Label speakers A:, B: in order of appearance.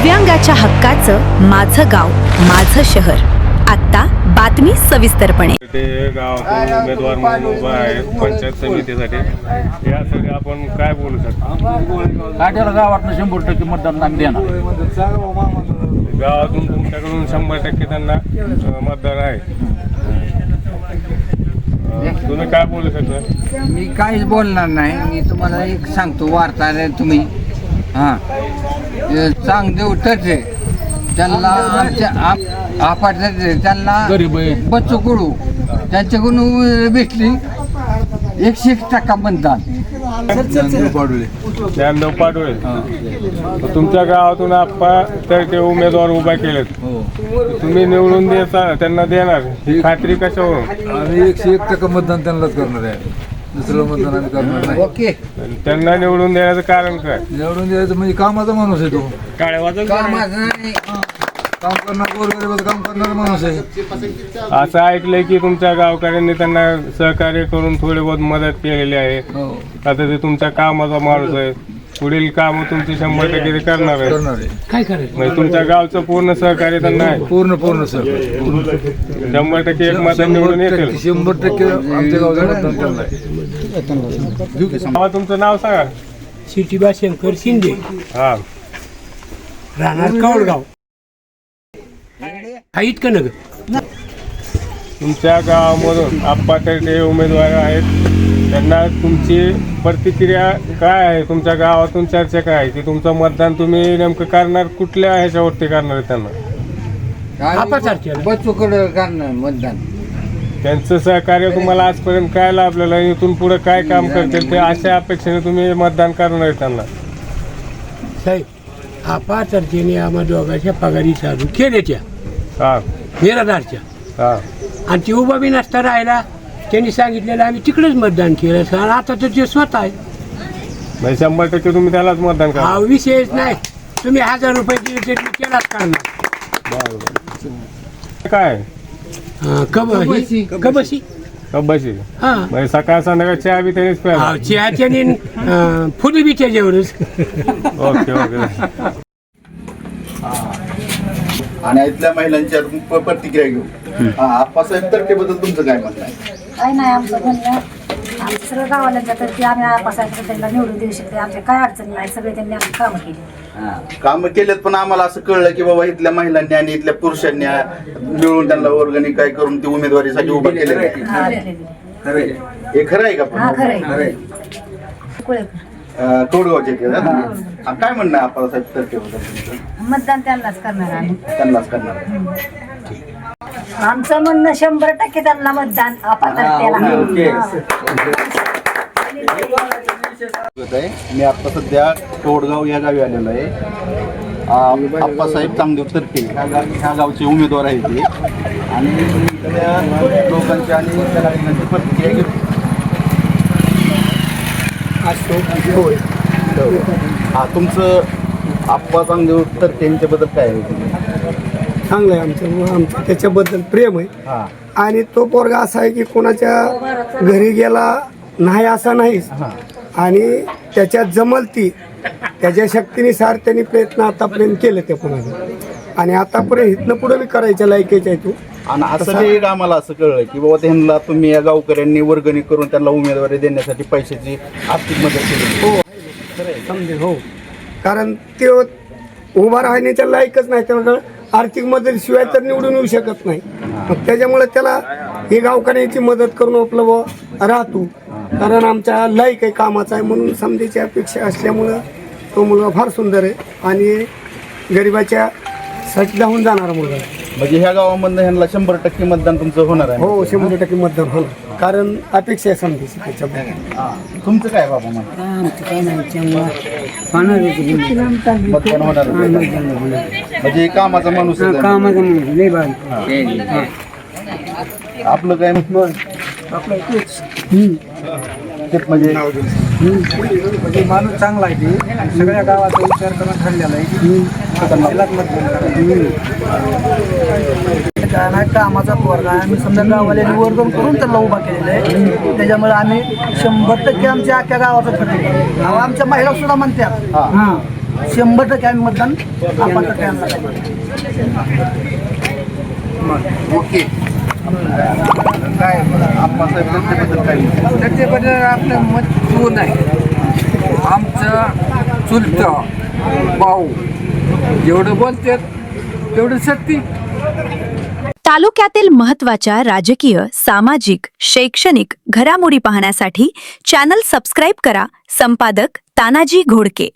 A: दिव्यांगाच्या हक्काचं माझं गाव माझं शहर. आता बातमी सविस्तरपणे.
B: ते गावातून उमेदवार म्हणून उभा आहे पंचायत समितीसाठी. यासाठी आपण काय बोलू शकतो?
C: काट्याला गावातनं 100% मतदान देणार.
B: गावातून तुमच्याकडून 100% त्यांना मतदार आहे. तुम्ही काय बोलू शकता?
D: मी काहीच बोलणार नाही. मी तुम्हाला एक सांगतो, वार्ताहर आहे तुम्ही. हां, चांगले उठचे त्यांना आमच्या आपटचे त्यांना
C: गरीब आहे.
D: बच्चू कडू त्यांच्याकडून भेटली 101% मतदान.
B: ज्ञानदेव पाडोळे. तुमच्या गावातून आप्पा तर ते उमेदवार उभा केलेत, तुम्ही निवडून द्यायचा त्यांना देणार ही खात्री कशावरून?
E: आम्ही 101% मतदान त्यांनाच करणार आहे. दुसरं मतदान आम्ही करणार नाही.
D: ओके.
B: त्यांना निवडून देण्याचं कारण काय?
E: निवडून द्यायचं म्हणजे कामाचा माणूस आहे तो.
D: कामाचं नाही,
E: काम करणार, गोरगरिबाचं काम करणारा माणूस आहे.
B: असं ऐकलंय की तुमच्या गावकऱ्यांनी त्यांना सहकार्य करून थोडी बहुत मदत केलेली आहे.
E: हो,
B: आता ते तुमच्या कामाचा माणूस आहे, पुढील काम तुमची 100% करणार आहे.
E: करणार आहे.
C: काय करायचं?
B: म्हणजे तुमच्या गावचं पूर्ण सहकार्य त्यांना आहे.
E: पूर्ण सर
B: 100% एक मत निवडून येतील.
E: 100% आमच्या गावचं मतदान त्यांना आहे.
B: बाबा, तुमचं नाव सांगा.
F: सिटीबा शंकर शिंदे,
B: हा,
F: राहणार कवडगाव. हा इतकं नग
B: तुमच्या गावामधून आप्पा ते उमेदवार आहेत, त्यांना तुमची प्रतिक्रिया काय आहे? तुमच्या गावातून चर्चा काय आहे की तुमचं मतदान तुम्ही नेमकं करणार कुठल्या ह्याच्यावरती करणार आहे? त्यांना
D: बच्चू कडू करणार मतदान.
B: त्यांचं सहकार्य तुम्हाला आजपर्यंत काय लाभलेलं आहे? इथून पुढे काय काम करतील ते अशा अपेक्षेने तुम्ही मतदान करणार आहे त्यांना?
F: साहेब, हा पाच तारखेने आम्हा दोघांच्या पगारी चालू केल्याच्या
B: हा,
F: निराधारच्या,
B: हा.
F: आणि ती उभा बी नसता राहिला. त्यांनी सांगितलेलं आम्ही तिकडेच मतदान केलं. आणि आता तर ते स्वतः आहे.
B: म्हणजे 100% तुम्ही त्यालाच मतदान
F: हा
B: करा.
F: विषयच नाही. तुम्ही 1000 रुपये दिले तरी मी केलाच करणार.
B: काय
F: कबशी
B: कब्बाशी?
F: हा,
B: म्हणजे सकाळ संध्याकाळ चहा बी त्यानेच प्यायला?
F: चहाच्याने फुली बी त्याच्यावरच.
B: Okay okay.
G: आणि इथल्या महिलांच्या प्रतिक्रिया घेऊ. आप्पासाहेब तर्फेबद्दल तुमचं काय म्हणणं आहे?
H: काय नाही, आमचं म्हणणं आमच्या सगळं गावाला जातात की आम्ही आपासाहेब त्यांना निवडून देऊ शकतो. आमच्या काय अडचणी नाही, सगळे त्यांनी आमची कामं केली.
G: कामं केलेत, पण आम्हाला असं कळलं की बाबा इथल्या महिलांनी आणि इथल्या पुरुषांनी मिळून त्यांना वर्गणी काय करून ती उमेदवारीसाठी उभा केलेलं आहे.
H: हा, दिलेली.
G: हे खरं आहे का?
H: हा, खरं आहे. कुळेकर.
G: तोडगावचे ते ना? काय म्हणणं आहे आप्पासाहेब तर्फेबद्दल तुमचं?
H: मतदान त्यांनाच करणार आम्ही.
G: त्यांनाच करणार.
H: आमचं म्हणणं 100% त्यांना मतदान आपातर्फेला.
G: मी आता सध्या तोडगाव या गावी आलेलो आहे. आप्पासाहेब चांगदेव तर्फे ह्या गावचे उमेदवार आहेत ते, आणि त्या लोकांची आणि त्या नागरिकांची प्रतिक्रिया घेतो. हा, तुमचं आप्पा चांगदेव तर्फे यांच्याबद्दल काय आहे?
F: चांगलं आहे आमचं त्याच्याबद्दल प्रेम आहे.
G: हा,
F: आणि तो पोरगा असा आहे की कोणाच्या घरी गेला नाही असा नाहीच. आणि त्याच्यात जमल ती त्याच्या शक्तीने सार त्यांनी प्रयत्न आतापर्यंत केले त्या कोणाला, आणि आतापर्यंत इथनं पुढे बी करायच्या लायकीच आहे तू.
G: आणि असं बी एक आम्हाला असं कळलं की बाबा त्यांना तुम्ही या गावकऱ्यांनी वर्गणी करून त्यांना उमेदवारी देण्यासाठी पैशाची आर्थिक मदत केली.
F: हो, समजे हो, कारण ते उभा राहण्याच्या लायकच नाही. त्यामुळे आर्थिक मदतीशिवाय तर निवडून येऊ शकत नाही. मग त्याच्यामुळे त्याला हे गावकऱ्यांची मदत करून आपलं राहतो, कारण आमच्या लायक आहे कामाचा आहे म्हणून समजेची अपेक्षा असल्यामुळं तो मुलगा फार सुंदर आहे आणि गरिबाच्या साठी धावून जाणारा मुलगा आहे.
G: म्हणजे ह्या गावामधनं ह्यांना 100% मतदान तुमचं होणार आहे?
F: हो, 100% मतदान होणार, कारण अपेक्षा आहे समजेची त्याच्याबद्दल.
G: तुमचं काय बाबा म्हणा? मतदान होणार म्हणजे कामाचा माणूस आहे. आपलं काय तेच म्हणजे
D: माणूस चांगला आहे की सगळ्या गावाचा विचार करून ठरलेला आहे की कामाचा पोरगा आहे. आम्ही समजा गावाला निवर्धन करून त्याला उभा केलेला आहे. त्याच्यामुळे आम्ही 100% आमच्या अख्ख्या गावाचं ठरलेलं आहे. आमच्या महिला सुद्धा म्हणतात
F: 100% आम्ही मतदान आप्पासाहेब यांना करणार.
D: ओके
G: काय आप्पासाहेब त्याच्याबद्दल काय
D: त्याच्याबद्दल आपलं मत दोन आहे. आमचं चुलतं भाऊ जेवढं बोलतात तेवढं सत्य.
A: तालुक्यातील महत्त्वाच्या राजकीय, सामाजिक, शैक्षणिक घडामोडी पाहण्यासाठी चॅनल सबस्क्राईब करा. संपादक तानाजी घोडके.